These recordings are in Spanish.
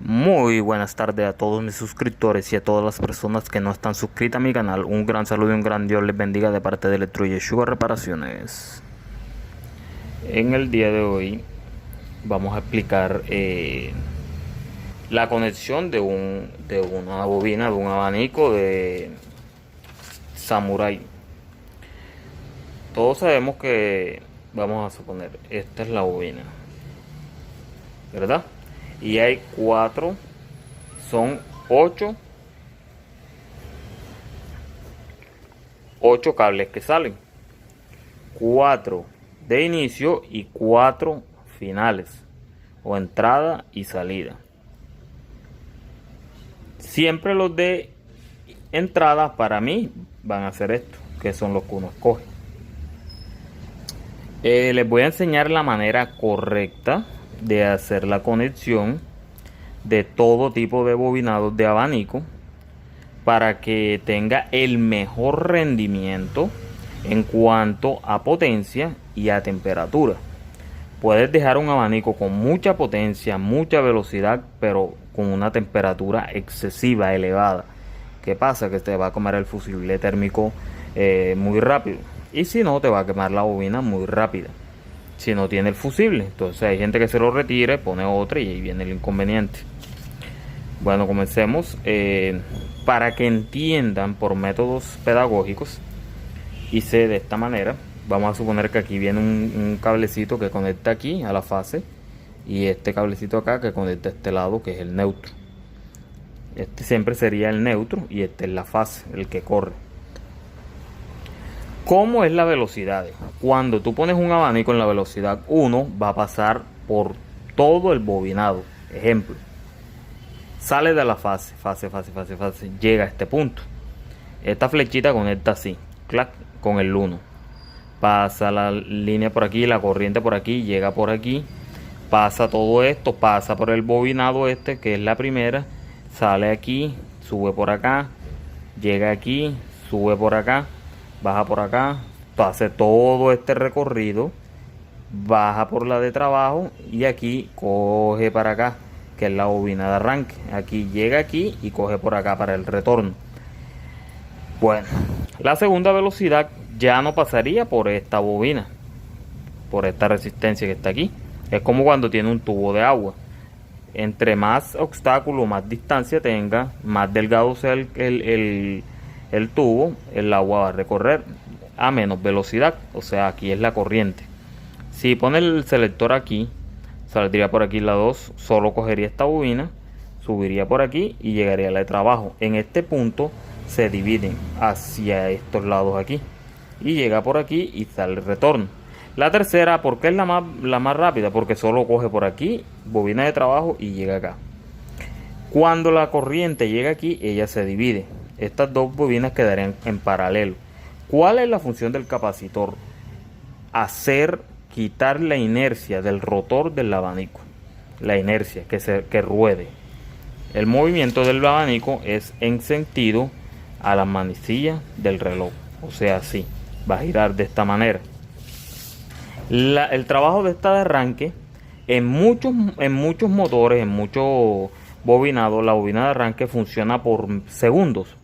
Muy buenas tardes a todos mis suscriptores y a todas las personas que no están suscritas a mi canal. Un gran saludo y un gran Dios les bendiga de parte de Electro Yeshua Reparaciones. En el día de hoy vamos a explicar la conexión de una bobina, de un abanico de Samurai. Todos sabemos que, vamos a suponer, esta es la bobina, ¿verdad? Y hay cuatro, son ocho cables que salen, cuatro de inicio y cuatro finales, o entrada y salida. Siempre los de entrada para mí van a ser estos, que son los que uno escoge. Les voy a enseñar la manera correcta de hacer la conexión de todo tipo de bobinados de abanico para que tenga el mejor rendimiento en cuanto a potencia y a temperatura. Puedes dejar un abanico con mucha potencia, mucha velocidad, pero con una temperatura excesiva, elevada. ¿Qué pasa? Que te va a comer el fusible térmico muy rápido. Y si no, te va a quemar la bobina muy rápida. Si no tiene el fusible. Entonces hay gente que se lo retire, pone otra y ahí viene el inconveniente. Bueno, comencemos. Para que entiendan por métodos pedagógicos, hice de esta manera. Vamos a suponer que aquí viene un cablecito que conecta aquí a la fase y este cablecito acá que conecta a este lado, que es el neutro. Este siempre sería el neutro y este es la fase, el que corre. ¿Cómo es la velocidad? Cuando tú pones un abanico en la velocidad 1, va a pasar por todo el bobinado. Ejemplo, sale de la fase, llega a este punto. Esta flechita conecta así, clac, con el 1. Pasa la línea por aquí, la corriente por aquí, llega por aquí. Pasa todo esto, pasa por el bobinado este, que es la primera. Sale aquí, sube por acá, llega aquí, sube por acá, baja por acá. Hace todo este recorrido, baja por la de trabajo y aquí coge para acá, que es la bobina de arranque. Aquí llega aquí y coge por acá para el retorno. Bueno, la segunda velocidad ya no pasaría por esta bobina, por esta resistencia que está aquí. Es como cuando tiene un tubo de agua. Entre más obstáculo, más distancia tenga, más delgado sea el tubo, el agua va a recorrer a menos velocidad. O sea, aquí es la corriente. Si pone el selector aquí, saldría por aquí la 2, solo cogería esta bobina, subiría por aquí y llegaría a la de trabajo. En este punto se dividen hacia estos lados aquí y llega por aquí y sale el retorno. La tercera, ¿por qué es la más rápida? Porque solo coge por aquí, bobina de trabajo y llega acá. Cuando la corriente llega aquí, ella se divide. Estas dos bobinas quedarían en paralelo. ¿Cuál es la función del capacitor? Quitar la inercia del rotor del abanico. La inercia, que ruede. El movimiento del abanico es en sentido a la manecilla del reloj. O sea, así. Va a girar de esta manera. El trabajo de esta de arranque, en muchos motores, en muchos bobinados, la bobina de arranque funciona por segundos.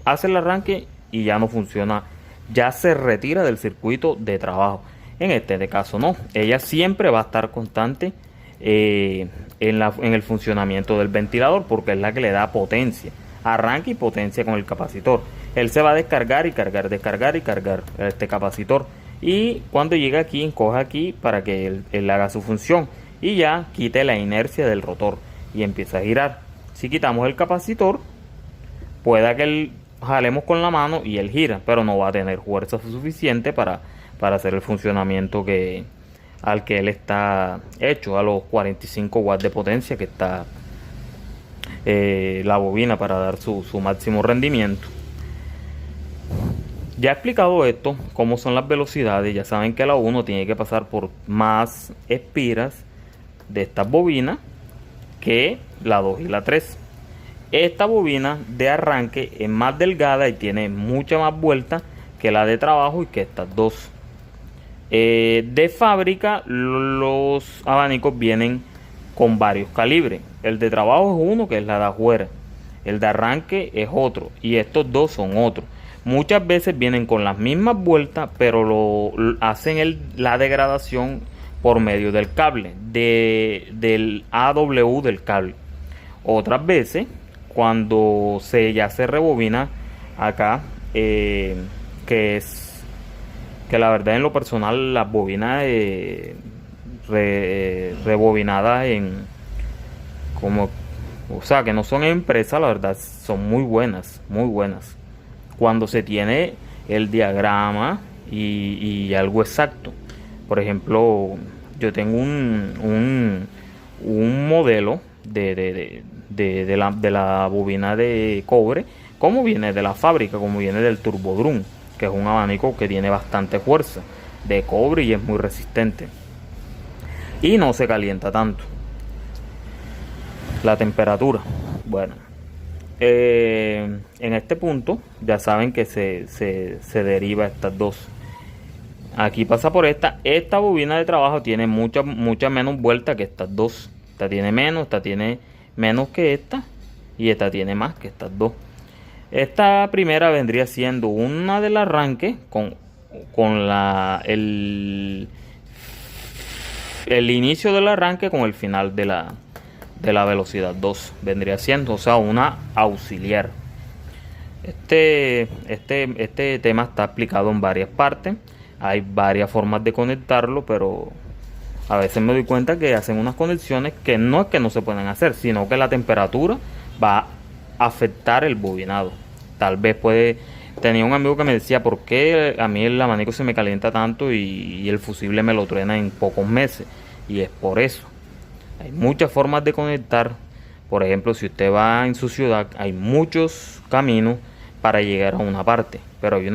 Hace el arranque y ya no funciona, ya se retira del circuito de trabajo. En este caso no, ella siempre va a estar constante en el funcionamiento del ventilador, porque es la que le da potencia, arranque y potencia con el capacitor. Él se va a descargar y cargar, descargar y cargar este capacitor. Y cuando llega aquí, coge aquí para que él haga su función y ya quite la inercia del rotor y empieza a girar. Si quitamos el capacitor, pueda que él jalemos con la mano y él gira, pero no va a tener fuerza suficiente para hacer el funcionamiento al que él está hecho, a los 45 watts de potencia que está la bobina para dar su máximo rendimiento. Ya he explicado esto, cómo son las velocidades. Ya saben que la 1 tiene que pasar por más espiras de estas bobinas que la 2 y la 3. Esta bobina de arranque es más delgada y tiene mucha más vuelta que la de trabajo y que estas dos. De fábrica los abanicos vienen con varios calibres. El de trabajo es uno, que es la de afuera. El de arranque es otro. Y estos dos son otros. Muchas veces vienen con las mismas vueltas, pero hacen la degradación por medio del cable, del AW del cable. Otras veces, cuando ya se rebobina acá, que la verdad en lo personal las bobinas rebobinadas como, o sea, que no son empresas, la verdad son muy buenas, muy buenas. Cuando se tiene el diagrama y algo exacto. Por ejemplo, yo tengo un modelo de la bobina de cobre, como viene de la fábrica, como viene del Turbodrum, que es un abanico que tiene bastante fuerza de cobre y es muy resistente y no se calienta tanto. La temperatura, bueno, en este punto ya saben que se deriva estas dos. Aquí pasa por esta bobina de trabajo tiene mucha menos vuelta que estas dos. Esta tiene menos que esta, y esta tiene más que estas dos. Esta primera vendría siendo una del arranque con el inicio del arranque con el final de la velocidad 2. Vendría siendo, o sea, una auxiliar. Este tema está explicado en varias partes. Hay varias formas de conectarlo, pero a veces me doy cuenta que hacen unas conexiones que no es que no se pueden hacer, sino que la temperatura va a afectar el bobinado. Tal vez tenía un amigo que me decía, ¿por qué a mí el abanico se me calienta tanto y el fusible me lo truena en pocos meses? Y es por eso. Hay muchas formas de conectar. Por ejemplo, si usted va en su ciudad, hay muchos caminos para llegar a una parte, pero hay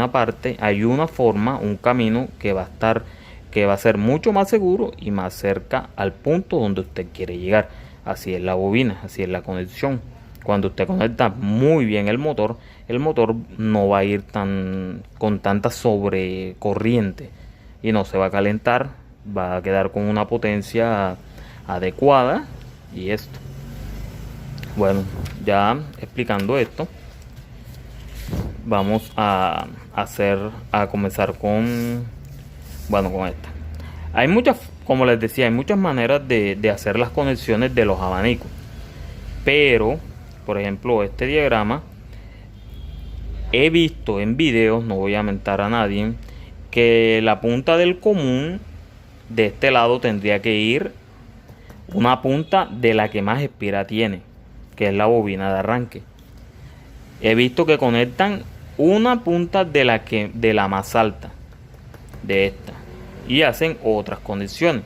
una forma, un camino que va a ser mucho más seguro y más cerca al punto donde usted quiere llegar. Así es la bobina, así es la conexión. Cuando usted conecta muy bien el motor no va a ir con tanta sobrecorriente y no se va a calentar, va a quedar con una potencia adecuada. Y esto, bueno, ya explicando esto, vamos a comenzar con esta. Hay muchas, como les decía, hay muchas maneras de hacer las conexiones de los abanicos, pero por ejemplo este diagrama he visto en videos, no voy a mentar a nadie, que la punta del común de este lado tendría que ir una punta de la que más espira tiene, que es la bobina de arranque. He visto que conectan una punta de la más alta de esta y hacen otras conexiones.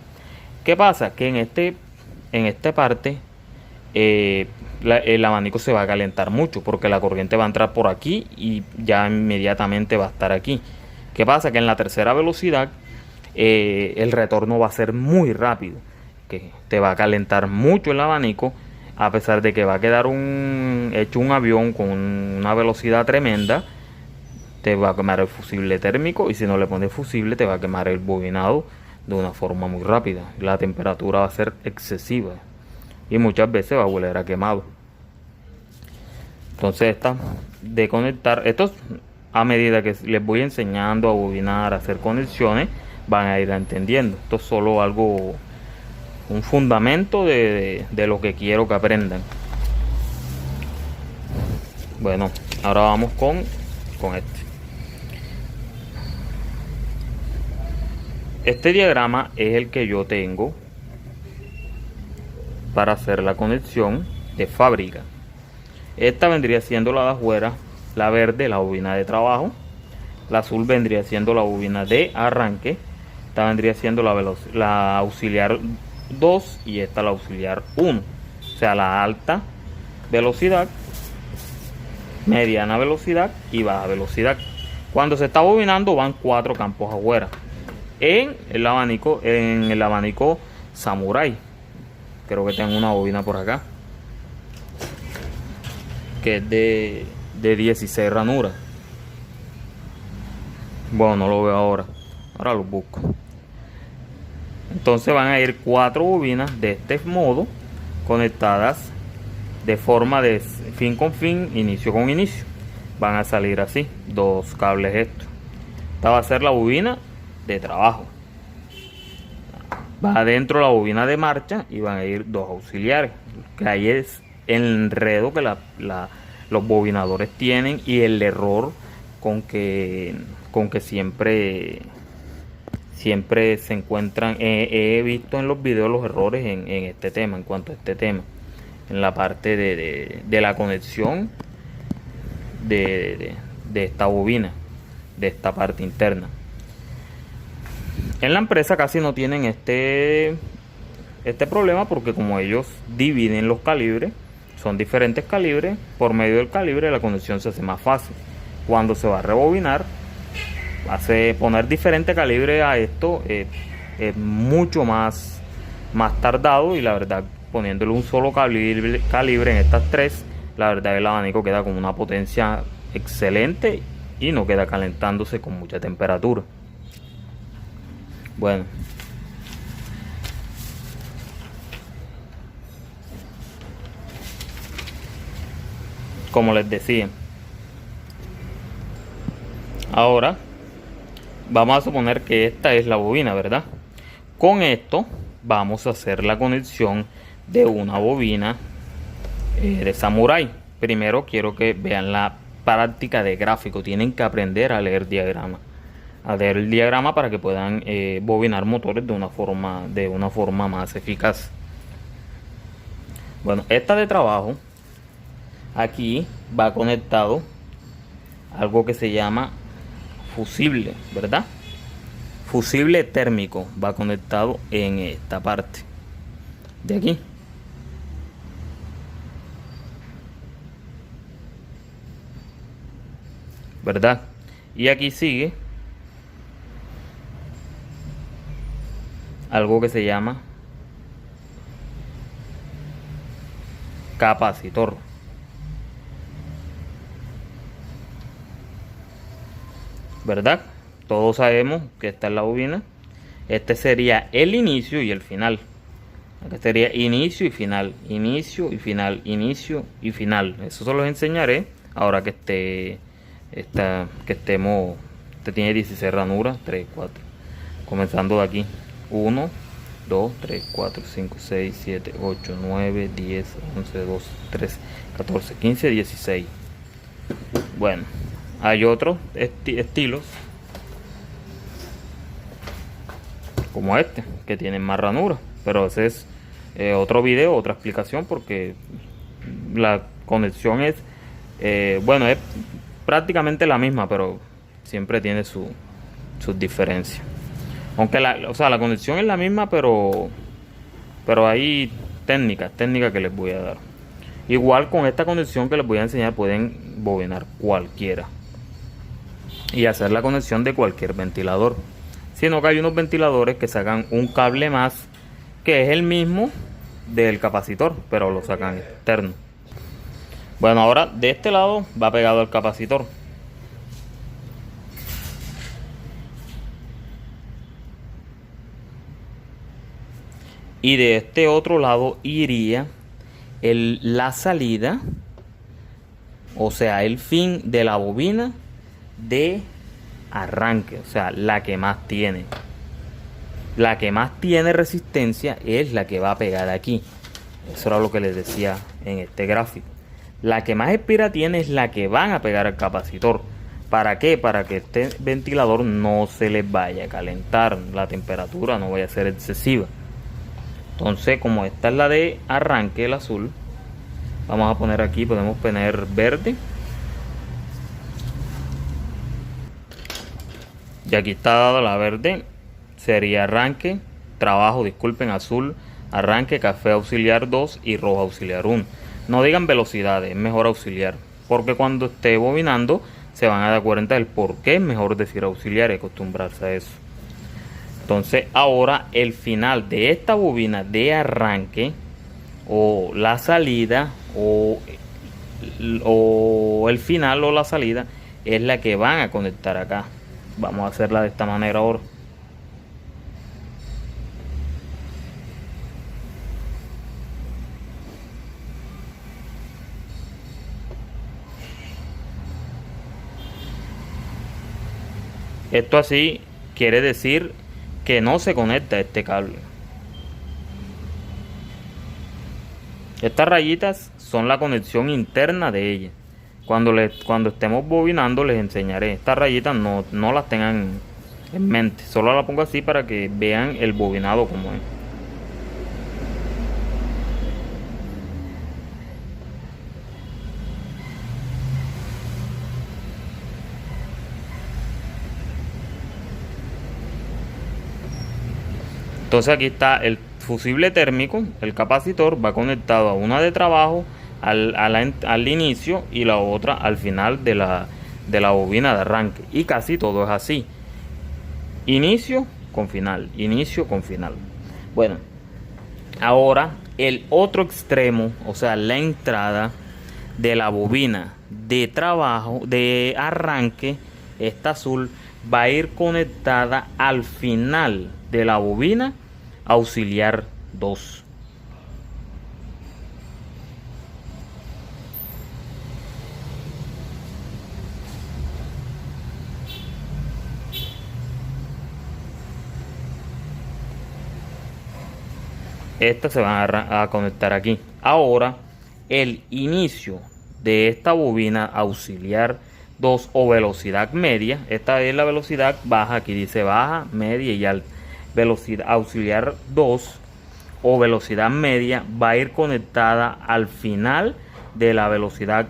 ¿Qué pasa? Que en esta parte el abanico se va a calentar mucho, porque la corriente va a entrar por aquí y ya inmediatamente va a estar aquí. ¿Qué pasa? Que en la tercera velocidad el retorno va a ser muy rápido, que te va a calentar mucho el abanico, a pesar de que va a quedar hecho un avión con una velocidad tremenda. Te va a quemar el fusible térmico, y si no le pones fusible te va a quemar el bobinado de una forma muy rápida. La temperatura va a ser excesiva y muchas veces va a volver a quemado. Entonces de conectar estos, a medida que les voy enseñando a bobinar, a hacer conexiones, van a ir entendiendo. Esto es solo un fundamento de lo que quiero que aprendan. Bueno, ahora vamos con este diagrama es el que yo tengo para hacer la conexión de fábrica. Esta vendría siendo la de afuera, la verde la bobina de trabajo, la azul vendría siendo la bobina de arranque, esta vendría siendo la auxiliar 2 y esta la auxiliar 1, o sea, la alta velocidad, mediana velocidad y baja velocidad. Cuando se está bobinando van 4 campos afuera en el abanico Samurai. Creo que tengo una bobina por acá que es de 16 ranuras. Bueno, no lo veo ahora lo busco. Entonces van a ir 4 bobinas de este modo conectadas de forma de fin con fin, inicio con inicio. Van a salir así, dos cables estos. Esta va a ser la bobina de trabajo. Va adentro la bobina de marcha y van a ir dos auxiliares. Que ahí es el enredo que los bobinadores tienen y el error con que siempre se encuentran. He visto en los videos los errores en este tema, en cuanto a este tema, en la parte de la conexión de esta bobina, de esta parte interna. En la empresa casi no tienen este problema, porque como ellos dividen los calibres, son diferentes calibres, por medio del calibre la conexión se hace más fácil. Cuando se va a rebobinar, poner diferente calibre a esto es mucho más tardado, y la verdad, poniéndole un solo calibre en estas tres, la verdad el abanico queda con una potencia excelente y no queda calentándose con mucha temperatura. Bueno, como les decía, ahora vamos a suponer que esta es la bobina, ¿verdad? Con esto vamos a hacer la conexión de una bobina de Samurai. Primero quiero que vean la práctica de gráfico. Tienen que aprender a leer diagrama, el diagrama, para que puedan bobinar motores de una forma más eficaz. Bueno, esta de trabajo, aquí va conectado algo que se llama fusible, ¿verdad? Fusible térmico va conectado en esta parte de aquí. ¿Verdad? Y aquí sigue algo que se llama capacitor. ¿Verdad? Todos sabemos que esta es la bobina. Este sería el inicio y el final. Este sería inicio y final, inicio y final, inicio y final. Eso se los enseñaré ahora que estemos. Este tiene 16 ranuras, 3, 4. Comenzando de aquí. 1, 2, 3, 4, 5, 6, 7, 8, 9, 10, 11, 12, 13, 14, 15, 16. Bueno, hay otros estilos como este, que tienen más ranuras, pero ese es otro video, otra explicación, porque la conexión es bueno, es prácticamente la misma, pero siempre tiene sus diferencias. Aunque la conexión es la misma, pero hay técnicas que les voy a dar. Igual con esta conexión que les voy a enseñar, pueden bobinar cualquiera y hacer la conexión de cualquier ventilador. Sino que hay unos ventiladores que sacan un cable más, que es el mismo del capacitor, pero lo sacan externo. Bueno, ahora de este lado va pegado al capacitor. Y de este otro lado iría la salida, o sea, el fin de la bobina de arranque, o sea, la que más tiene. La que más tiene resistencia es la que va a pegar aquí. Eso era lo que les decía en este gráfico. La que más espira tiene es la que van a pegar al capacitor. ¿Para qué? Para que este ventilador no se les vaya a calentar, la temperatura no vaya a ser excesiva. Entonces, como esta es la de arranque, el azul, vamos a poner aquí, podemos poner verde. Y aquí está dado la verde, sería arranque, trabajo, disculpen, azul, arranque, café auxiliar 2 y rojo auxiliar 1. No digan velocidades, es mejor auxiliar, porque cuando esté bobinando se van a dar cuenta del por qué es mejor decir auxiliar y acostumbrarse a eso. Entonces ahora el final de esta bobina de arranque, o la salida, o el final o la salida, es la que van a conectar acá. Vamos a hacerla de esta manera ahora. Esto así quiere decir que no se conecta este cable. Estas rayitas son la conexión interna de ella. Cuando estemos bobinando les enseñaré. Estas rayitas no las tengan en mente. Solo las pongo así para que vean el bobinado como es. Entonces aquí está el fusible térmico, el capacitor va conectado a una de trabajo al inicio y la otra al final de la bobina de arranque. Y casi todo es así. Inicio con final, inicio con final. Bueno, ahora el otro extremo, o sea, la entrada de la bobina de trabajo, de arranque, esta azul, va a ir conectada al final de la bobina auxiliar 2. Estas se van a conectar aquí. Ahora, el inicio de esta bobina auxiliar 2 o velocidad media, esta es la velocidad baja, aquí dice baja, media y alta. Velocidad auxiliar 2 o velocidad media va a ir conectada al final de la velocidad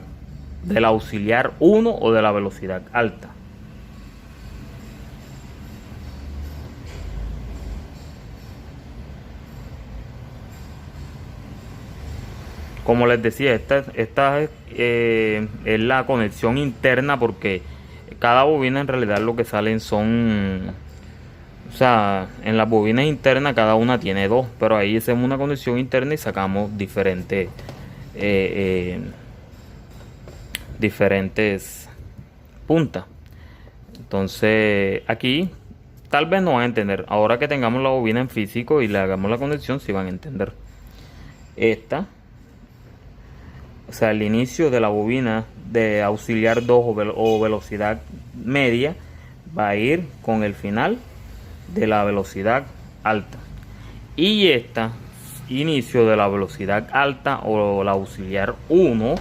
del auxiliar 1 o de la velocidad alta. Como les decía, esta es la conexión interna, porque cada bobina en realidad lo que salen son, o sea, en las bobinas internas cada una tiene dos, pero ahí hacemos una conexión interna y sacamos diferentes puntas. Entonces aquí tal vez no van a entender. Ahora que tengamos la bobina en físico y le hagamos la conexión, sí van a entender. O sea, el inicio de la bobina de auxiliar 2 o velocidad media va a ir con el final de la velocidad alta. Y inicio de la velocidad alta o la auxiliar 1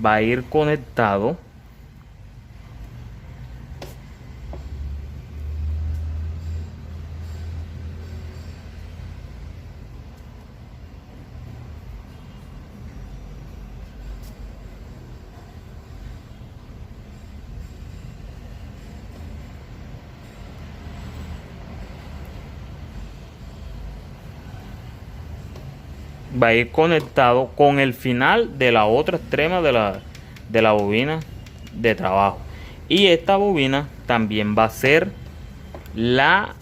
va a ir conectado con el final de la otra extrema de la bobina de trabajo. Y esta bobina también va a ser la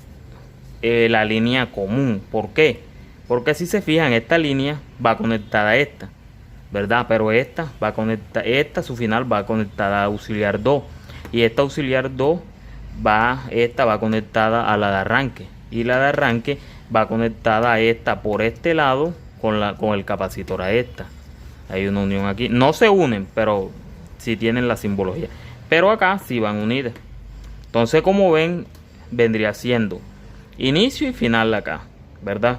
línea común. ¿Por qué? Porque si se fijan, esta línea va conectada a esta, ¿verdad? Pero esta su final va conectada a auxiliar 2. Y esta auxiliar 2 va conectada a la de arranque. Y la de arranque va conectada a esta por este lado con el capacitor a esta. Hay una unión aquí. No se unen, pero sí tienen la simbología. Pero acá sí van unidas. Entonces, como ven, vendría siendo inicio y final de acá, ¿verdad?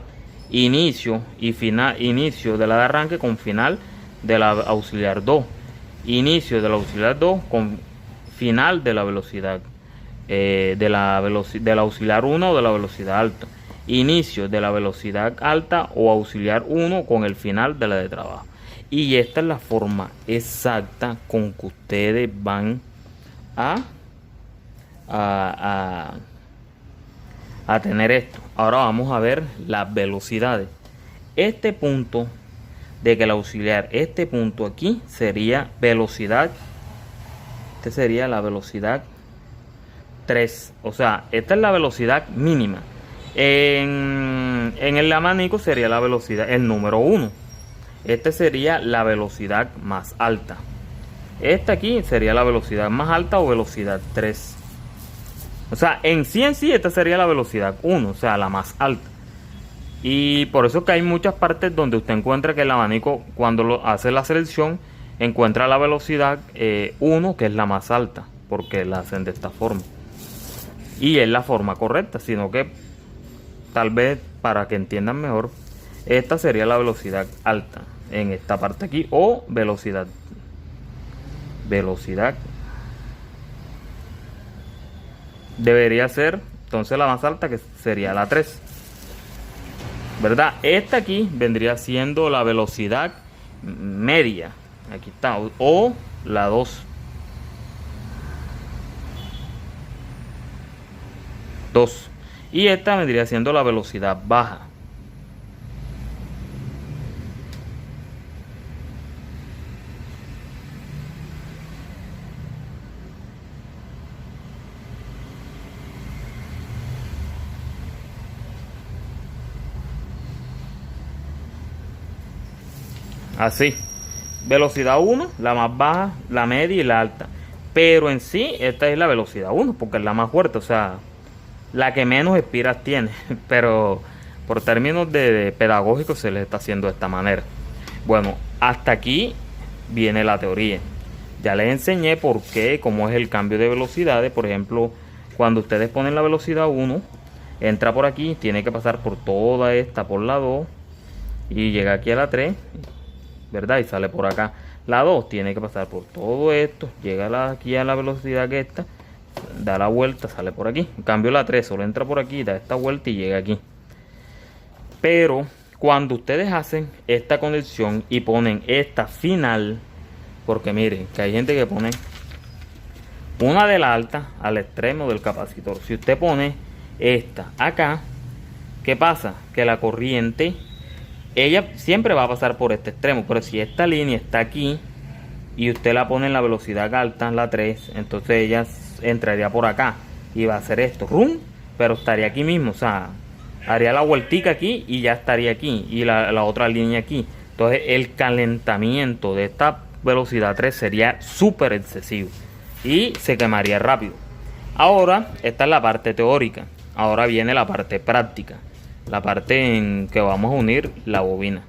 Inicio y final, inicio de la de arranque con final de la auxiliar 2. Inicio de la auxiliar 2 con final de la velocidad de la auxiliar 1 o de la velocidad alta. Inicio de la velocidad alta o auxiliar 1 con el final de la de trabajo. Y esta es la forma exacta con que ustedes van a tener esto. Ahora vamos a ver las velocidades. Este punto de que el auxiliar, este punto aquí sería velocidad. Este sería la velocidad 3. O sea, esta es la velocidad mínima. En el abanico sería la velocidad, el número 1. Este sería la velocidad más alta. Esta aquí sería la velocidad más alta o velocidad 3. O sea, en sí esta sería la velocidad 1, o sea, la más alta. Y por eso que hay muchas partes donde usted encuentra que el abanico, cuando hace la selección, encuentra la velocidad 1, que es la más alta, porque la hacen de esta forma. Y es la forma correcta, sino que tal vez para que entiendan mejor, esta sería la velocidad alta en esta parte aquí, o velocidad debería ser entonces la más alta, que sería la 3, ¿verdad? Esta aquí vendría siendo la velocidad media, aquí está, o la 2. Y esta vendría siendo la velocidad baja. Así, velocidad 1, la más baja, la media y la alta. Pero en sí, esta es la velocidad 1, porque es la más fuerte, o sea, la que menos espiras tiene. Pero por términos de pedagógicos se les está haciendo de esta manera. Bueno, hasta aquí viene la teoría. Ya les enseñé por qué, cómo es el cambio de velocidades. Por ejemplo, cuando ustedes ponen la velocidad 1, entra por aquí, tiene que pasar por toda esta, por la 2, y llega aquí a la 3, ¿verdad? Y sale por acá. La 2 tiene que pasar por todo esto, llega aquí a la velocidad que está, da la vuelta, sale por aquí. En cambio la 3 solo entra por aquí, da esta vuelta y llega aquí. Pero cuando ustedes hacen esta conexión y ponen esta final, porque miren que hay gente que pone una de la alta al extremo del capacitor. Si usted pone esta acá, ¿qué pasa? Que la corriente, ella siempre va a pasar por este extremo. Pero si esta línea está aquí y usted la pone en la velocidad alta, la 3, entonces ella entraría por acá y va a hacer esto, rum, pero estaría aquí mismo, o sea, haría la vueltica aquí y ya estaría aquí, y la otra línea aquí. Entonces el calentamiento de esta velocidad 3 sería súper excesivo y se quemaría rápido. Ahora, esta es la parte teórica. Ahora viene la parte práctica, la parte en que vamos a unir la bobina.